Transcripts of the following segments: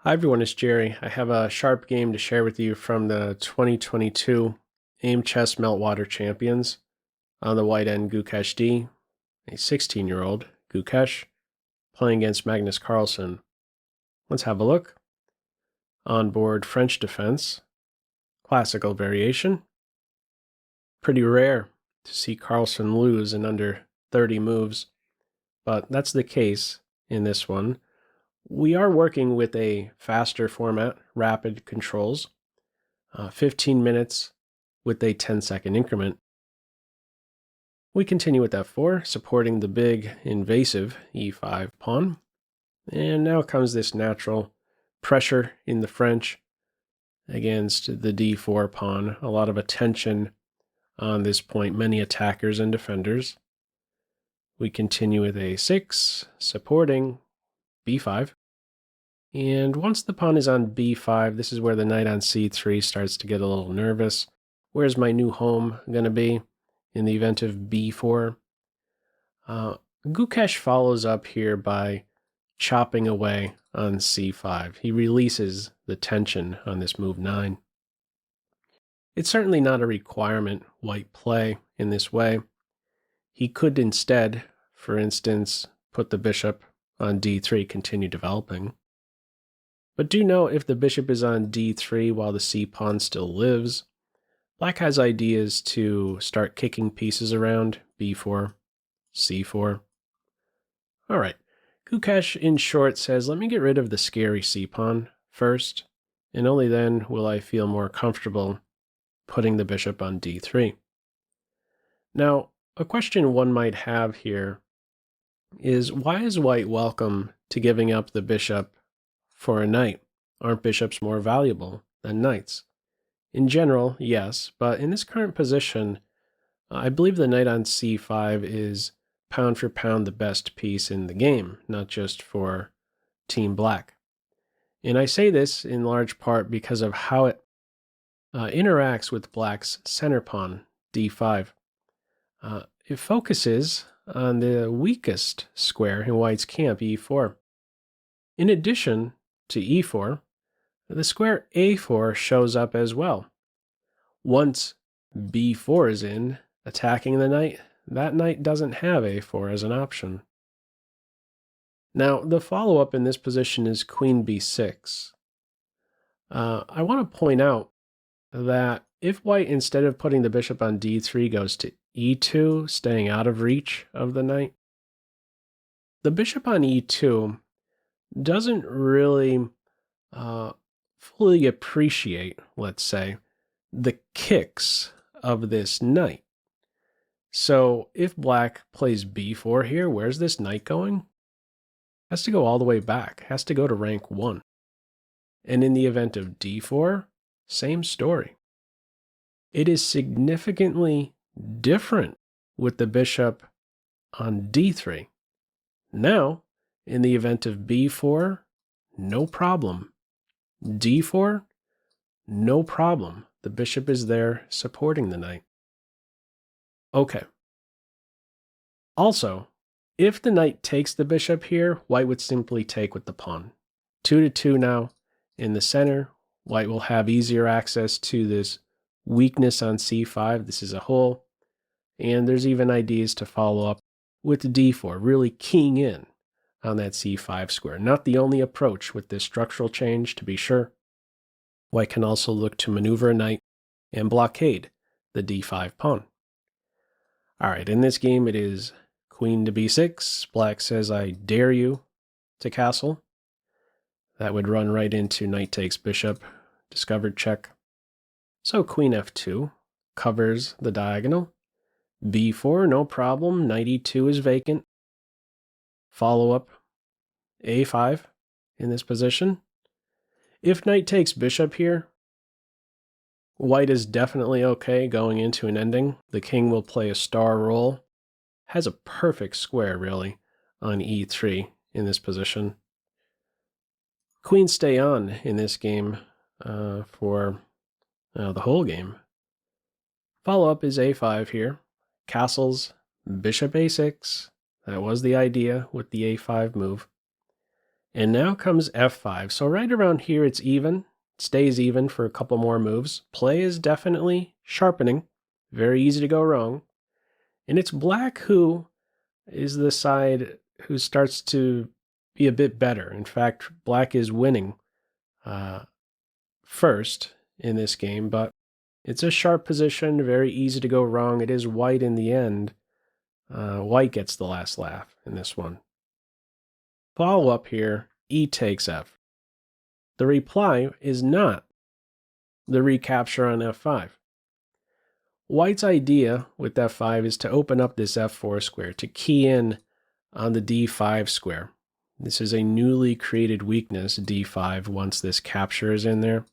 Hi everyone, it's Jerry. I have a sharp game to share with you from the 2022 Aimchess Meltwater Champions. On the white end, Gukesh D, a 16-year-old Gukesh, playing against Magnus Carlsen. Let's have a look. On board, French defense, classical variation. Pretty rare to see Carlsen lose in under 30 moves, but that's the case in this one. We are working with a faster format, rapid controls, 15 minutes with a 10-second increment. We continue with f4, supporting the big invasive e5 pawn. And now comes this natural pressure in the French against the d4 pawn. A lot of attention on this point, many attackers and defenders. We continue with a6, supporting b5. And once the pawn is on b5, this is where the knight on c3 starts to get a little nervous. Where's my new home going to be in the event of b4? Gukesh follows up here by chopping away on c5. He releases the tension on this move 9. It's certainly not a requirement white play in this way. He could instead, for instance, put the bishop on d3, continue developing. But do note, if the bishop is on d3 while the c-pawn still lives, black has ideas to start kicking pieces around, b4, c4. All right, Gukesh in short says, let me get rid of the scary c-pawn first, and only then will I feel more comfortable putting the bishop on d3. Now, a question one might have here is, why is white welcome to giving up the bishop for a knight? Aren't bishops more valuable than knights? In general, yes, but in this current position, I believe the knight on c5 is pound for pound the best piece in the game, not just for Team Black. And I say this in large part because of how it interacts with Black's center pawn, d5. It focuses on the weakest square in White's camp, e4. In addition to e4, the square a4 shows up as well. Once b4 is in, attacking the knight, that knight doesn't have a4 as an option. Now, the follow-up in this position is queen b6. I want to point out that if white, instead of putting the bishop on d3, goes to e2, staying out of reach of the knight, the bishop on e2 doesn't really fully appreciate, let's say, the kicks of this knight. So if black plays b4 here, where's this knight going? Has to go all the way back, has to go to rank 1. And in the event of d4, same story. It is significantly different with the bishop on d3. Now, in the event of b4, no problem. d4, no problem. The bishop is there supporting the knight. Okay. Also, if the knight takes the bishop here, white would simply take with the pawn. 2-2 now. In the center, white will have easier access to this weakness on c5. This is a hole. And there's even ideas to follow up with d4, really keying in on that c5 square. Not the only approach with this structural change, to be sure. White can also look to maneuver a knight and blockade the d5 pawn. All right, in this game it is queen to b6. Black says, I dare you to castle. That would run right into knight takes bishop, discovered check. So queen f2 covers the diagonal. b4, no problem. Knight e2 is vacant. Follow up a5 in this position. If knight takes bishop here, white is definitely okay going into an ending. The king will play a star role. Has a perfect square, really, on e3 in this position. Queen stay on in this game for the whole game. Follow-up is a5 here. Castles, bishop a6. That was the idea with the a5 move. And now comes f5. So right around here, it's even. It stays even for a couple more moves. Play is definitely sharpening. Very easy to go wrong. And it's black who is the side who starts to be a bit better. In fact, black is winning first in this game, but it's a sharp position, very easy to go wrong. It is white in the end. White gets the last laugh in this one. Follow up here, e takes f. The reply is not the recapture on f5. White's idea with f5 is to open up this f4 square, to key in on the d5 square. This is a newly created weakness, d5, once this capture is in there.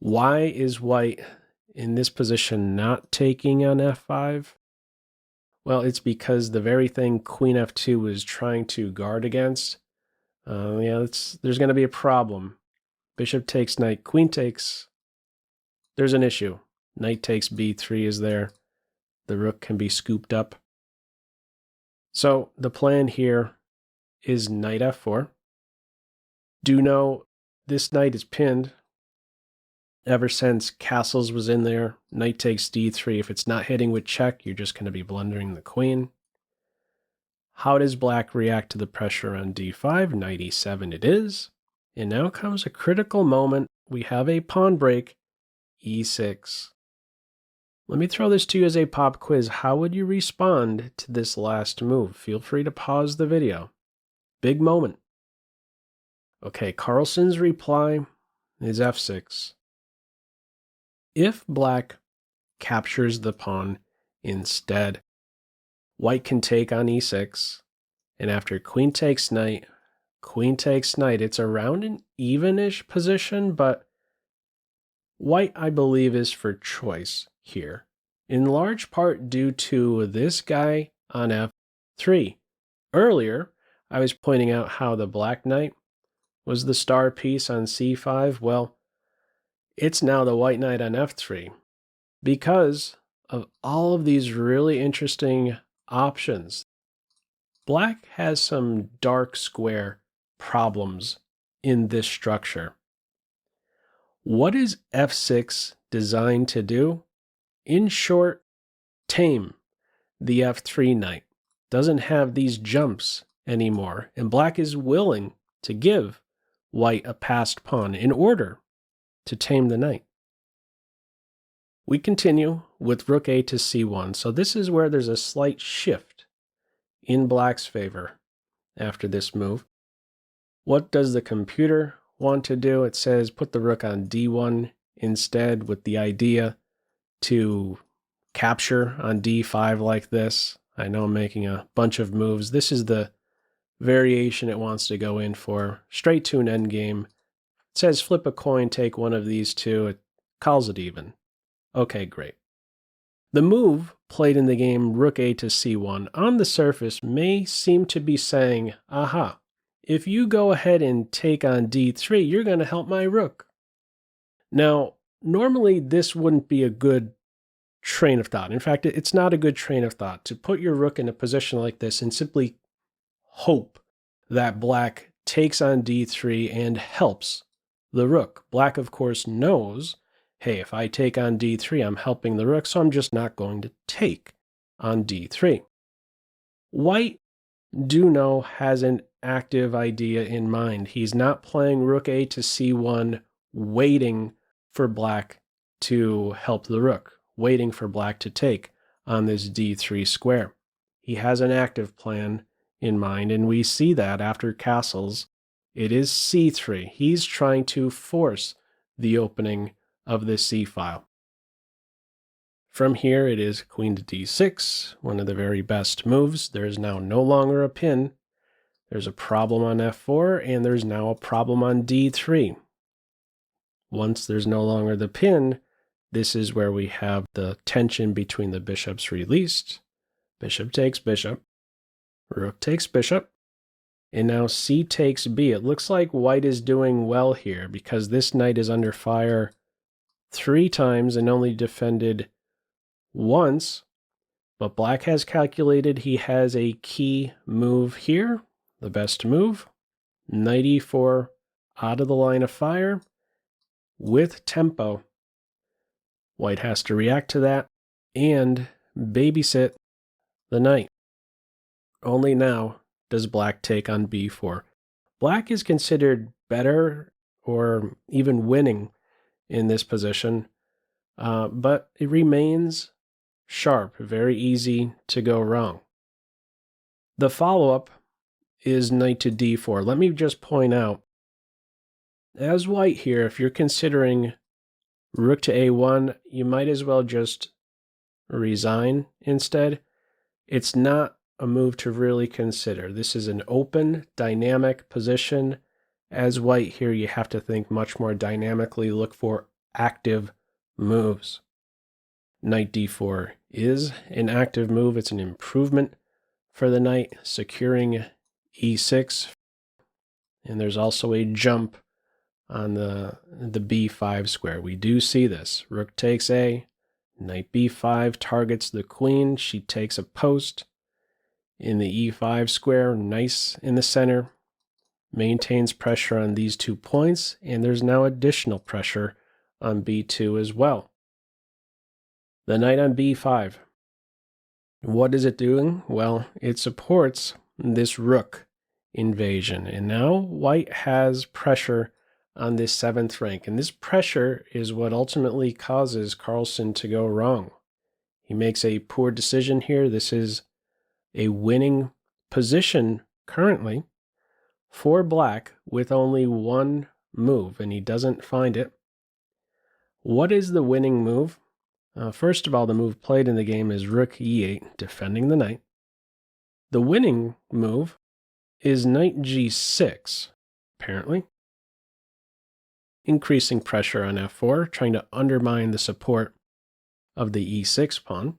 Why is white in this position not taking on f5? Well, it's because the very thing queen f2 was trying to guard against. There's going to be a problem. Bishop takes knight, queen takes. There's an issue. Knight takes b3 is there. The rook can be scooped up. So the plan here is knight f4. Do know this knight is pinned. Ever since castles was in there, knight takes d3. If it's not hitting with check, you're just going to be blundering the queen. How does black react to the pressure on d5? Knight e7 it is. And now comes a critical moment. We have a pawn break, e6. Let me throw this to you as a pop quiz. How would you respond to this last move? Feel free to pause the video. Big moment. Okay, Carlsen's reply is f6. If black captures the pawn instead, white can take on e6, and after queen takes knight, it's around an even-ish position, but white, I believe, is for choice here, in large part due to this guy on f3. Earlier, I was pointing out how the black knight was the star piece on c5. Well, it's now the white knight on f3 because of all of these really interesting options. Black has some dark square problems in this structure. What is f6 designed to do? In short, tame the f3 knight. Doesn't have these jumps anymore, and black is willing to give white a passed pawn in order to tame the knight. We continue with rook a to c1. So this is where there's a slight shift in black's favor after this move. What does the computer want to do? It says put the rook on d1 instead, with the idea to capture on d5 like this. I know I'm making a bunch of moves. This is the variation it wants to go in for. Straight to an endgame. It says flip a coin, take one of these two. It calls it even. Okay, great. The move played in the game rook a to c1 on the surface may seem to be saying, aha, if you go ahead and take on d3, you're going to help my rook. Now, normally this wouldn't be a good train of thought. In fact, it's not a good train of thought to put your rook in a position like this and simply hope that black takes on d3 and helps the rook. Black, of course, knows, hey, if I take on d3, I'm helping the rook, so I'm just not going to take on d3. White, do know, has an active idea in mind. He's not playing rook a to c1, waiting for black to help the rook, waiting for black to take on this d3 square. He has an active plan in mind, and we see that after castles. It is c3. He's trying to force the opening of this c file. From here, it is queen to d6, one of the very best moves. There is now no longer a pin. There's a problem on f4, and there's now a problem on d3. Once there's no longer the pin, this is where we have the tension between the bishops released. Bishop takes bishop. Rook takes bishop. And now c takes b. It looks like white is doing well here because this knight is under fire 3 times and only defended once. But black has calculated he has a key move here, the best move. Knight e4 out of the line of fire with tempo. White has to react to that and babysit the knight. Only now does black take on b4. Black is considered better or even winning in this position, but it remains sharp, very easy to go wrong. The follow-up is knight to d4. Let me just point out, as white here, if you're considering rook to a1, you might as well just resign instead. It's not a move to really consider. This is an open, dynamic position. As white here, you have to think much more dynamically, look for active moves. Knight d4 is an active move. It's an improvement for the knight, securing e6. And there's also a jump on the b5 square. We do see this. Rook takes a, knight b5 targets the queen. She takes a post in the e5 square, nice in the center, maintains pressure on these 2 points, and there's now additional pressure on b2 as well. The knight on b5. What is it doing? Well, it supports this rook invasion, and now white has pressure on this 7th rank, and this pressure is what ultimately causes Carlsen to go wrong. He makes a poor decision here. This is a winning position currently for black with only one move, and he doesn't find it. What is the winning move? First of all, the move played in the game is rook e8, defending the knight. The winning move is knight g6, apparently, increasing pressure on f4, trying to undermine the support of the e6 pawn.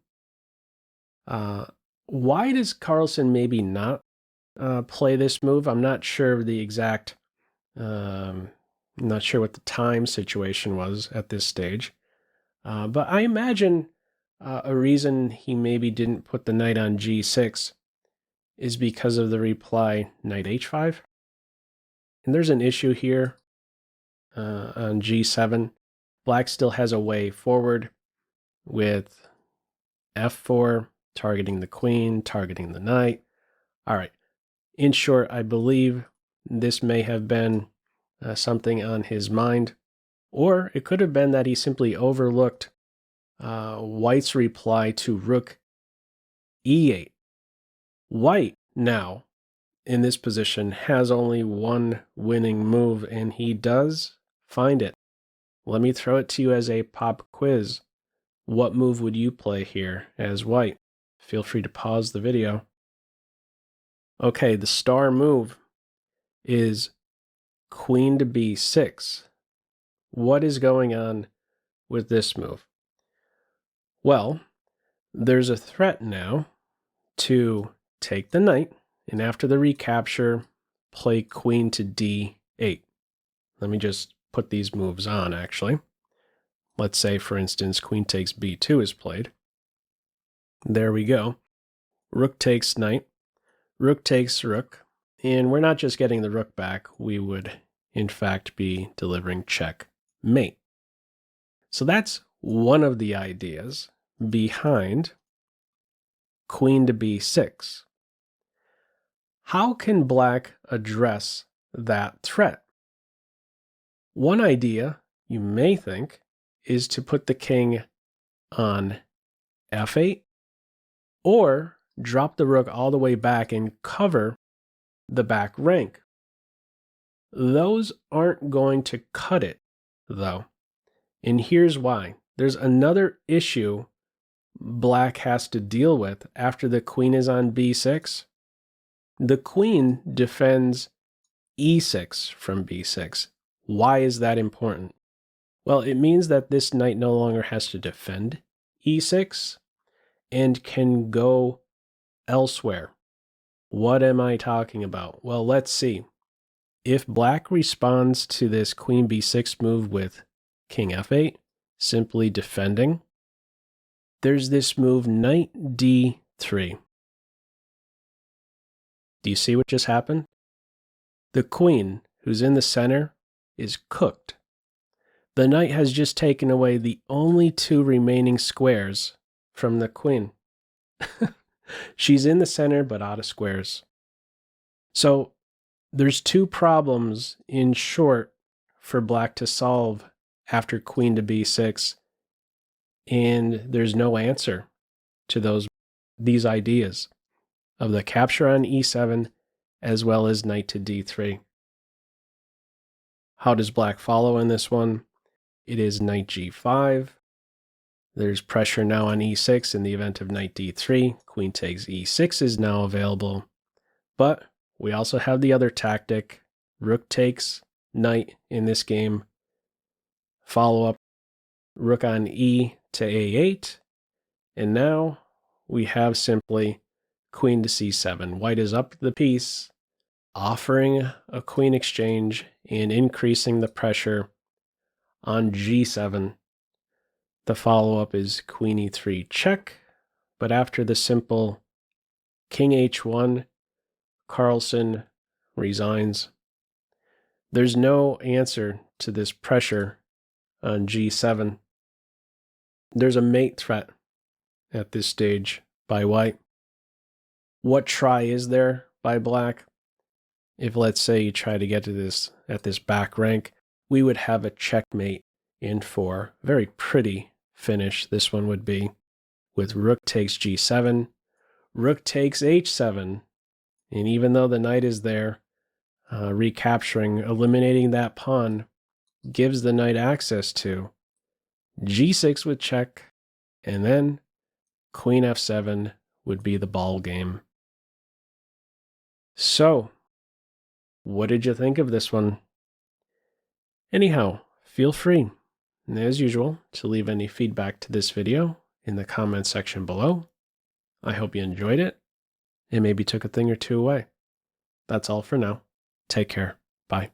Why does Carlsen maybe not play this move? I'm not sure of the exact, I'm not sure what the time situation was at this stage. But I imagine a reason he maybe didn't put the knight on g6 is because of the reply knight h5. And there's an issue here on g7. Black still has a way forward with f4, targeting the queen, targeting the knight. All right. In short, I believe this may have been something on his mind, or it could have been that he simply overlooked white's reply to rook e8. White now, in this position, has only one winning move, and he does find it. Let me throw it to you as a pop quiz. What move would you play here as white? Feel free to pause the video. Okay, the star move is queen to b6. What is going on with this move? Well, there's a threat now to take the knight, and after the recapture, play queen to d8. Let me just put these moves on, actually. Let's say, for instance, queen takes b2 is played. There we go. Rook takes knight. Rook takes rook. And we're not just getting the rook back. We would, in fact, be delivering checkmate. So that's one of the ideas behind queen to b6. How can black address that threat? One idea, you may think, is to put the king on f8 or drop the rook all the way back and cover the back rank. Those aren't going to cut it, though. And here's why. There's another issue black has to deal with after the queen is on b6. The queen defends e6 from b6. Why is that important? Well, it means that this knight no longer has to defend e6 and can go elsewhere. What am I talking about? Well, let's see. If black responds to this queen b6 move with king f8, simply defending, there's this move knight d3. Do you see what just happened? The queen, who's in the center, is cooked. The knight has just taken away the only two remaining squares from the queen. She's in the center, but out of squares. So there's two problems in short for black to solve after queen to b6, and there's no answer to these ideas of the capture on e7 as well as knight to d3. How does black follow in this one? It is knight g5. There's pressure now on e6 in the event of knight d3. Queen takes e6 is now available. But we also have the other tactic. Rook takes knight in this game. Follow up rook on e to a8. And now we have simply queen to c7. White is up the piece, offering a queen exchange and increasing the pressure on g7. The follow-up is queen e3 check, but after the simple king h1, Carlsen resigns. There's no answer to this pressure on g7. There's a mate threat at this stage by white. What try is there by black? If, let's say, you try to get to this at this back rank, we would have a checkmate in 4. Very pretty finish this one would be, with rook takes g7, rook takes h7, and even though the knight is there, recapturing, eliminating that pawn gives the knight access to g6 with check, and then queen f7 would be the ball game. So, what did you think of this one? Anyhow, feel free, as usual, to leave any feedback to this video in the comments section below. I hope you enjoyed it and maybe took a thing or two away. That's all for now. Take care. Bye.